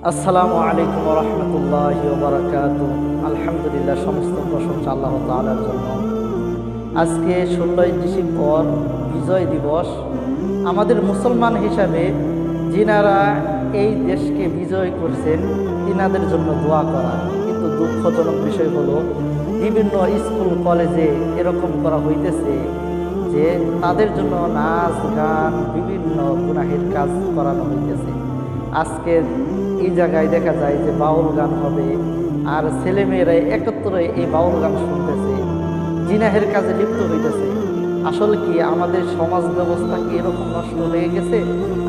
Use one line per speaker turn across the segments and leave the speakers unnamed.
আসসালামু আলাইকুম ওয়া রাহমাতুল্লাহি ওয়া বারাকাতুহু। আলহামদুলিল্লাহ, সমস্ত প্রশংসা আল্লাহ তাআলার জন্য। আজকে 16ই ডিসেম্বর বিজয় দিবস। আমাদের মুসলমান হিসাবে যিনারা এই দেশকে বিজয় করছেন তিনাদের জন্য দোয়া করা। কিন্তু দুঃখজনক বিষয় হলো বিভিন্ন স্কুল কলেজে এরকম করা হইতেছে যে তাদের জন্য নাচ গান বিভিন্ন গুনাহের কাজ করানো হইতেছে। আজকে এই জায়গায় দেখা যায় যে বাউল গান হবে, আর ছেলেমেয়েরাই একত্রে এই বাউল গান শুনতেছে, জিনাহের কাজে লিপ্ত হইতেছে। আসলে কি আমাদের সমাজ ব্যবস্থা কি এরকম নষ্ট হয়ে গেছে?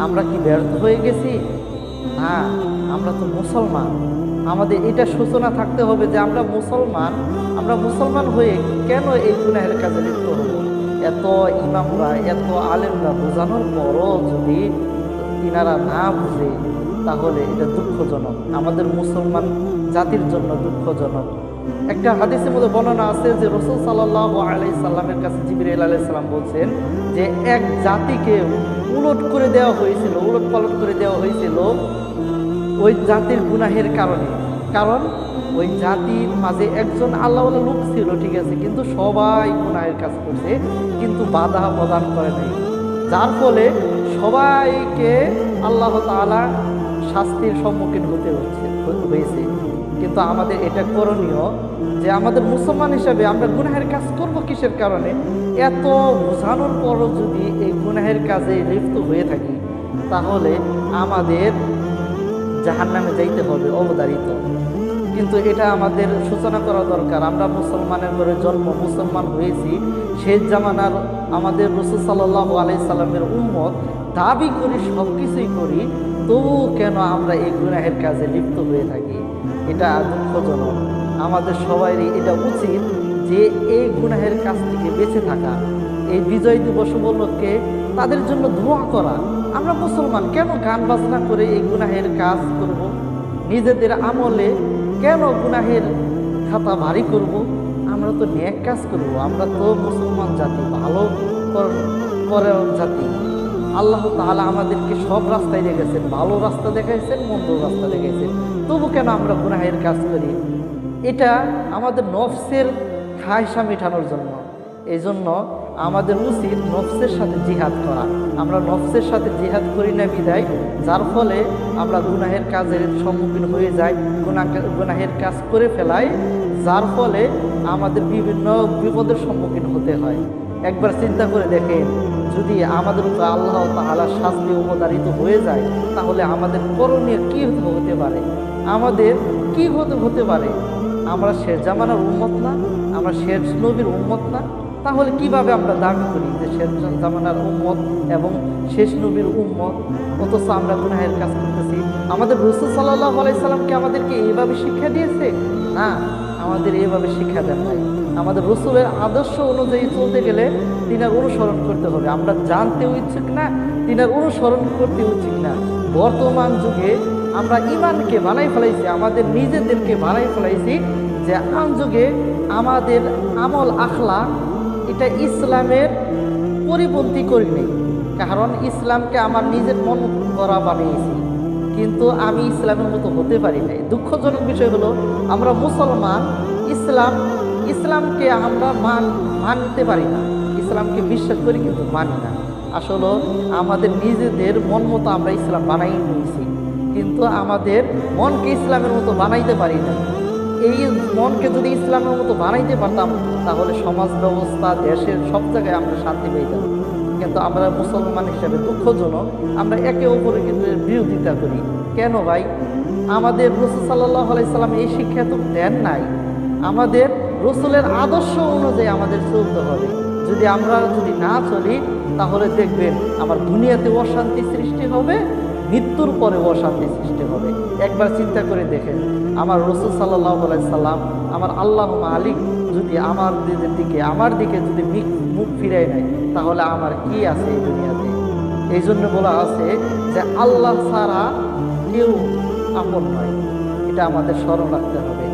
আমরা কি ব্যর্থ হয়ে গেছি? না, আমরা তো মুসলমান। আমাদের এটা সূচনা থাকতে হবে যে আমরা মুসলমান হয়ে কেন এই গুনাহের কাজে লিপ্ত হব? এত ইমামরা এত আলেমরা বোঝানোর পরও যদি তিনারা না বুঝে, তাহলে এটা দুঃখজনক, আমাদের মুসলমান জাতির জন্য দুঃখজনক। একটা হাদিসের মধ্যে বর্ণনা আছে যে রাসূল সাল্লাল্লাহু আলাইহি সাল্লামের কাছে জিবরাইল আলাইহিস সালাম বলছেন যে এক জাতিকে উলট করে দেওয়া হয়েছিল, উলট পালট করে দেওয়া হয়েছিল ওই জাতির গুনাহের কারণে। কারণ ওই জাতির মাঝে একজন আল্লাহওয়ালা লোক ছিল, ঠিক আছে, কিন্তু সবাই গুনাহের কাজ করছে, কিন্তু বাধা প্রদান করে নাই, যার ফলে সবাইকে আল্লাহ তাআলা শাস্তির সম্মুখীন হয়েছে। কিন্তু আমাদের এটা করণীয় যে আমাদের মুসলমান হিসাবে আমরা গুনাহের কাজ করব কিসের কারণে? এত বোঝানোর পরও যদি এই গুনাহের কাজে লিপ্ত হয়ে থাকি, তাহলে আমাদের জাহান্নামে যাইতে হবে অবধারিত। কিন্তু এটা আমাদের সূচনা করা দরকার। আমরা মুসলমানের ঘরে জন্ম, মুসলমান হয়েছি, শেষ জামানার আমাদের রাসূল সাল্লাল্লাহু আলাইহি সাল্লামের উম্মত দাবি করি, সব কিছুই করি, তবু কেন আমরা এই গুনাহের কাজে লিপ্ত হয়ে থাকি? এটা দুঃখজনক। আমাদের সবারই এটা উচিত যে এই গুনাহের কাজ থেকে বেঁচে থাকা। এই বিজয় দিবস উপলক্ষে তাদের জন্য দোয়া করা। আমরা মুসলমান, কেন গান বাজনা করে এই গুনাহের কাজ করব? নিজেদের আমলে কেন গুনাহের খাতা ভারী করব? আমরা তো নেক কাজ করব। আমরা তো মুসলমান জাতি, ভালো করার জাতি। আল্লাহ তাআলা আমাদেরকে সব রাস্তায় রেখেছেন, ভালো রাস্তা দেখাইছেন, মন্দ রাস্তা দেখাইছেন, তবু কেন আমরা গুনাহের কাজ করি? এটা আমাদের নফসের খায়সা মেটানোর জন্য। এই জন্য আমাদের উচিত নফসের সাথে জিহাদ করা। আমরা নফসের সাথে জিহাদ করি না বিদায়, যার ফলে আমরা গুনাহের কাজের সম্মুখীন হয়ে যাই, গুনাহের কাজ করে ফেলাই, যার ফলে আমাদের বিভিন্ন বিপদের সম্মুখীন হতে হয়। একবার চিন্তা করে দেখেন, যদি আমাদের উপর আল্লাহ তাআলা শাস্তি অবধারিত হয়ে যায়, তাহলে আমাদের করণীয় কী হতে পারে? আমাদের কী হতে পারে? আমরা শেষ জামানার উম্মত না? আমরা শেষ নবীর উম্মত না? তাহলে কিভাবে আমরা দাবি করি যে শেষ জামানার উম্মত এবং শেষ নবীর উম্মত, অথচ আমরা গুনাহের কাজ করতেছি? আমাদের রাসূল সাল্লাল্লাহু আলাইহি সাল্লাম কি আমাদেরকে এইভাবে শিক্ষা দিয়েছে? না, আমাদের এইভাবে শিক্ষা দেন নাই। আমাদের রাসূলের আদর্শ অনুযায়ী চলতে গেলে তিনার অনুসরণ করতে হবে। আমরা জানতেও ইচ্ছুক না, তিনার অনুসরণ করতে ইচ্ছুক না। বর্তমান যুগে আমরা ইমানকে বানাই ফেলাইছি, আমাদের নিজেদেরকে বানাই ফেলাইছি যে আম যুগে আমাদের আমল আখলাক এটা ইসলামের পরিপন্থী করি নেই। কারণ ইসলামকে আমার নিজের মন করা বানিয়েছি, কিন্তু আমি ইসলামের মতো হতে পারি নাই। দুঃখজনক বিষয় হলো আমরা মুসলমান, ইসলামকে আমরা মানতে পারি না, ইসলামকে বিশ্বাস করি কিন্তু মানি না। আসলে আমাদের নিজেদের মন মতো আমরা ইসলাম বানাই নিয়েছি, কিন্তু আমাদের মনকে ইসলামের মতো বানাইতে পারি না। এই মনকে যদি ইসলামের মতো বানাইতে পারতাম, তাহলে সমাজ ব্যবস্থা, দেশের সব জায়গায় আমরা শান্তি পেতাম। কিন্তু আমরা মুসলমান হিসাবে দুঃখজনক, আমরা একে অপরের কিন্তু বিরোধিতা করি। কেন ভাই? আমাদের রাসূল সাল্লাল্লাহু আলাইহি সাল্লাম এই শিক্ষা তো দেন নাই। আমাদের রাসূলের আদর্শ অনুযায়ী আমাদের চলতে হবে। আমরা যদি না চলি, তাহলে দেখবেন আমার দুনিয়াতে অশান্তি সৃষ্টি হবে, মৃত্যুর পরে অশান্তি সৃষ্টি হবে। একবার চিন্তা করে দেখেন, আমার রাসূল সাল্লাল্লাহু আলাইহি সাল্লাম, আমার আল্লাহ মালিক যদি আমার দিকে যদি মুখ ফিরায় নেয়, তাহলে আমার কি আছে এই দুনিয়াতে? এই জন্য বলা আছে যে আল্লাহ ছাড়া কেউ আপন নয়। এটা আমাদের স্মরণ রাখতে হবে।